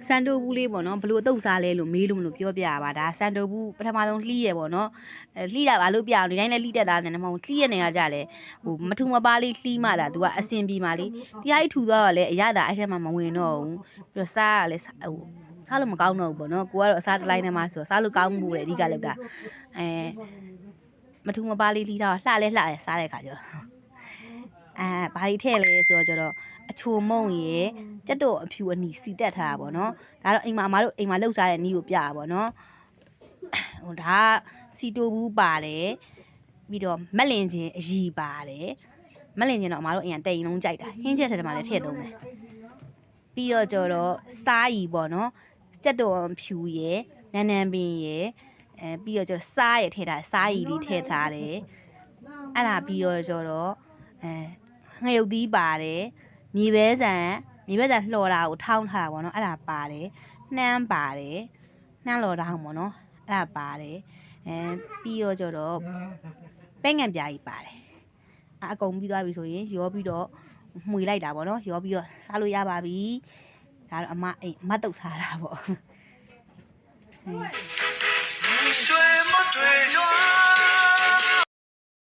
စန်တိုဘူးလေးပေါ့နော်ဘလို့အတုပ်စားလဲလို့မေးလို့မလို့ပြောပြပါဒါစန်တိုဘူးပထမဆုံးလှီးရပေါ့နော်လှီးတာဘာလို့ပြအောင်ဒီတိုင်းလည်းလှီးတက်တာနဲ့မဟုတ်လှီးရနေရကြလဲဟိုမထူမပါလေးလှီးမှတာသူကအစင်ပြေမှလေးတရားကြီးထူသွားတော့လေအရသာအဲ့ထဲမှာမဝင်တော့ဘူးပြီးတော့စားရလဲဟိုစားလို့မကောင်းတော့ဘူးပေါ့နော်ကိုကတော့အစားတစ်လိုက်နဲ့မှဆိုစားလို့ကောင်းမှုပဲအဓိကလောက်တာမထူမပါလေးလှီးတော့လှလဲလှရဲစားတဲ့ခါကျတော့ဘာကြီးထဲ့လဲဆိုတော့အချိုမုံရယ်ကြက်တော့အဖြူအနီစီတက်ထားတာပေါ့နော်ဒါတော့အိမ်မှာအမတို့အိမ်မှာလှုပ်ရှားတဲ့နီးကိုပြတာပေါ့နော်ဟိုဒါစီတိုဘူးပါတယ်ပြီးတော့မက်လင်ချင်းအရီပါတယ်မက်လင်ချင်းတော့အမတို့အိမ်ကတိန်လုံးကြိုက်တာဟင်းချက်ထဲမှာလည်းထည့်သုံးတယ်ပြီးတော့ကျတော့စားရီပေါ့နော်ကြက်တော့ဖြူရယ်နန်းနန်းပင်ရယ်ပြီးတော့ကျတော့စားရထည့်ထားစားရီလေးထည့်ထားတယ်အဲ့ဒါပြီးတော့ကျတော့ငရုတ်သီးပါတယ်မြေပဲဆန်လှော်တာကိုထောင်းထားတာပေါ့နော်အဲ့ဒါပါတယ်နှမ်းပါတယ်နှမ်းလှော်တာဟုတ်ပေါ့နော်အဲ့ဒါပါတယ်ပြီးတော့ကျတော့ပဲငံပြားကြီးပါတယ်အကုန်ပြီးသွားပြီဆိုရင်ရောပြီးတော့မှွေလိုက်တာပေါ့နော်ရောပြီးတော့စားလို့ရပါပြီဒါတော့အမတုတ်ထားတာပေါ့